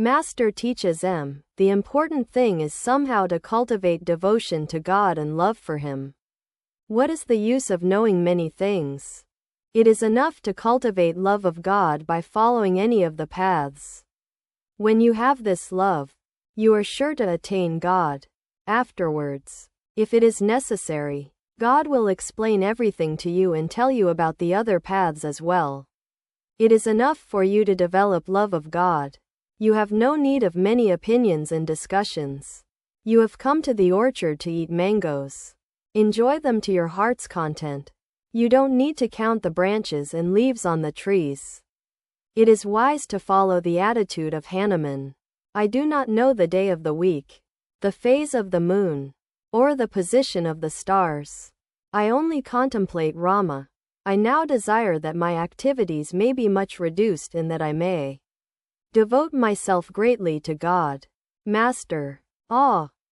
Master teaches M. The important thing is somehow to cultivate devotion to God and love for Him. What is the use of knowing many things? It is enough to cultivate love of God by following any of the paths. When you have this love, you are sure to attain God. Afterwards, if it is necessary, God will explain everything to you and tell you about the other paths as well. It is enough for you to develop love of God. You have no need of many opinions and discussions. You have come to the orchard to eat mangoes. Enjoy them to your heart's content. You don't need to count the branches and leaves on the trees. It is wise to follow the attitude of Hanuman. I do not know the day of the week, the phase of the moon, or the position of the stars. I only contemplate Rama. I now desire that my activities may be much reduced and that I may devote myself greatly to God. Master.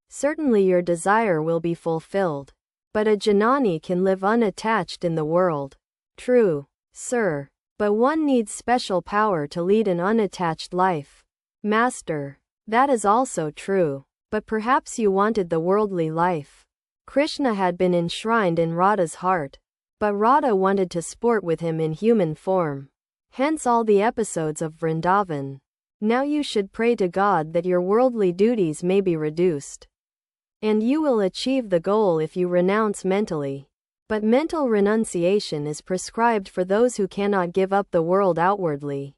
Certainly your desire will be fulfilled. But a Janani can live unattached in the world. True, sir. But one needs special power to lead an unattached life. Master. That is also true. But perhaps you wanted the worldly life. Krishna had been enshrined in Radha's heart. But Radha wanted to sport with him in human form. Hence all the episodes of Vrindavan. Now you should pray to God that your worldly duties may be reduced. And you will achieve the goal if you renounce mentally. But mental renunciation is prescribed for those who cannot give up the world outwardly.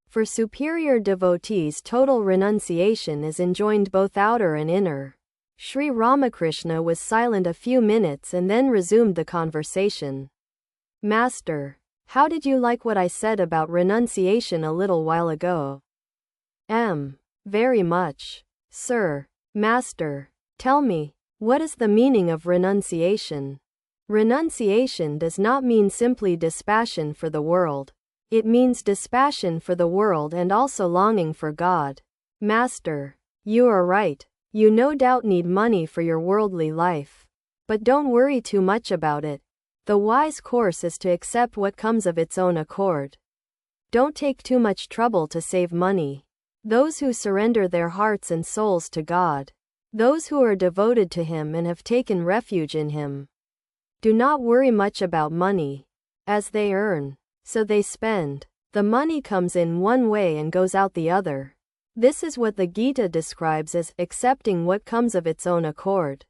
For superior devotees, total renunciation is enjoined both outer and inner. Sri Ramakrishna was silent a few minutes and then resumed the conversation. Master, how did you like what I said about renunciation a little while ago? Very much. Sir. Master, tell me, what is the meaning of renunciation? Renunciation does not mean simply dispassion for the world. It means dispassion for the world and also longing for God. Master, you are right. You no doubt need money for your worldly life. But don't worry too much about it. The wise course is to accept what comes of its own accord. Don't take too much trouble to save money. Those who surrender their hearts and souls to God, those who are devoted to Him and have taken refuge in Him, do not worry much about money. As they earn, so they spend. The money comes in one way and goes out the other. This is what the Gita describes as accepting what comes of its own accord.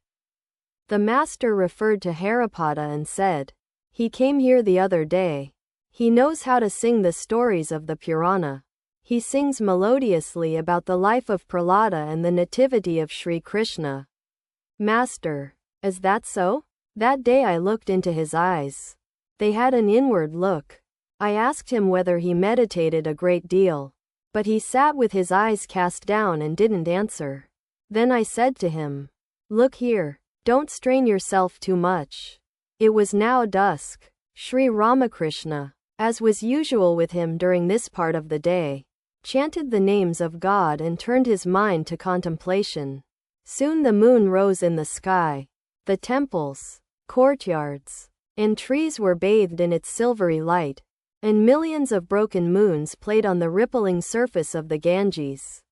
The Master referred to Haripada and said, he came here the other day. He knows how to sing the stories of the Purana. He sings melodiously about the life of Prahlada and the nativity of Sri Krishna. Master, is that so? That day I looked into his eyes. They had an inward look. I asked him whether he meditated a great deal. But he sat with his eyes cast down and didn't answer. Then I said to him, look here, don't strain yourself too much. It was now dusk. Sri Ramakrishna, as was usual with him during this part of the day, chanted the names of God and turned his mind to contemplation. Soon the moon rose in the sky. The temples, courtyards, and trees were bathed in its silvery light, and millions of broken moons played on the rippling surface of the Ganges.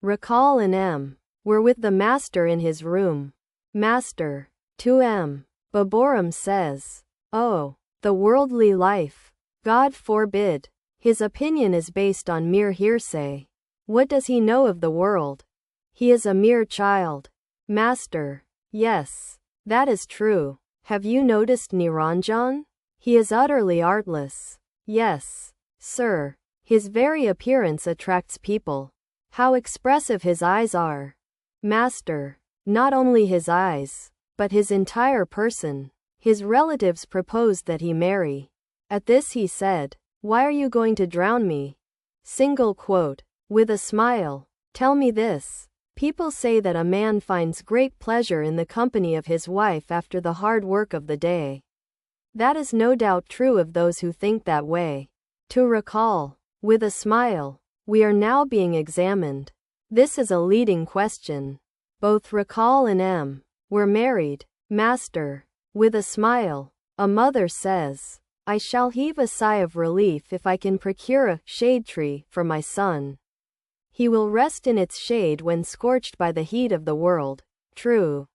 Rakal and were with the Master in his room. Master, to Baburam says, oh, the worldly life. God forbid. His opinion is based on mere hearsay. What does he know of the world? He is a mere child. Master, yes, that is true. Have you noticed Niranjan? He is utterly artless. Yes, sir. His very appearance attracts people. How expressive his eyes are. Master, not only his eyes, but his entire person. His relatives proposed that he marry. At this he said, why are you going to drown me? Single quote. With a smile. Tell me this. People say that a man finds great pleasure in the company of his wife after the hard work of the day. That is no doubt true of those who think that way. To Rakal, with a smile, we are now being examined. This is a leading question. Both Rakal and were married. Master, with a smile, a mother says, I shall heave a sigh of relief if I can procure a shade tree for my son. He will rest in its shade when scorched by the heat of the world. True,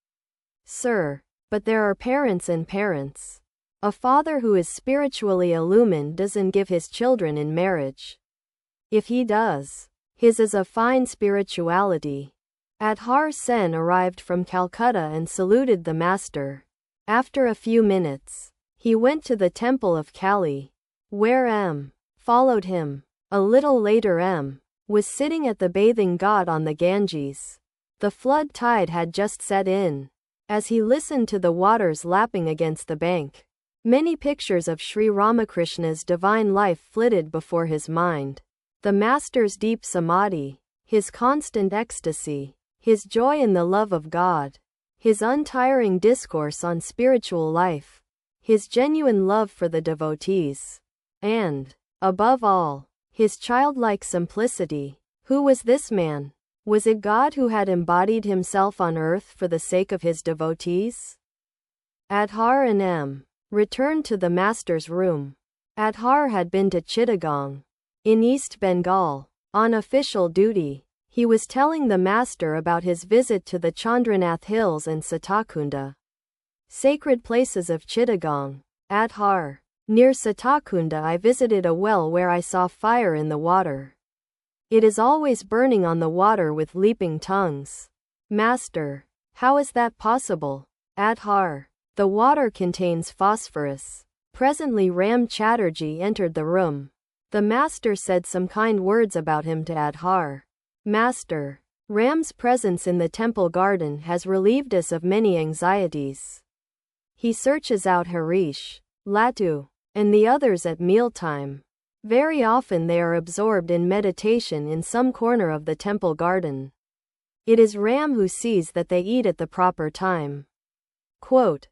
sir. But there are parents and parents. A father who is spiritually illumined doesn't give his children in marriage. If he does, his is a fine spirituality. Adhar Sen arrived from Calcutta and saluted the master. After a few minutes, he went to the temple of Kali, where M. followed him. A little later M. was sitting at the bathing ghat on the Ganges. The flood tide had just set in. As he listened to the waters lapping against the bank, many pictures of Sri Ramakrishna's divine life flitted before his mind. The master's deep samadhi, his constant ecstasy, his joy in the love of God, his untiring discourse on spiritual life, his genuine love for the devotees, and, above all, his childlike simplicity. Who was this man? Was it God who had embodied himself on earth for the sake of his devotees? Adhar and M. returned to the master's room. Adhar had been to Chittagong, in East Bengal, on official duty. He was telling the master about his visit to the Chandranath Hills and Satakunda, sacred places of Chittagong. Adhar. Near Satakunda I visited a well where I saw fire in the water. It is always burning on the water with leaping tongues. Master. How is that possible? Adhar. The water contains phosphorus. Presently Ram Chatterjee entered the room. The master said some kind words about him to Adhar. Master. Ram's presence in the temple garden has relieved us of many anxieties. He searches out Harish, Latu, and the others at mealtime. Very often they are absorbed in meditation in some corner of the temple garden. It is Ram who sees that they eat at the proper time. Quote,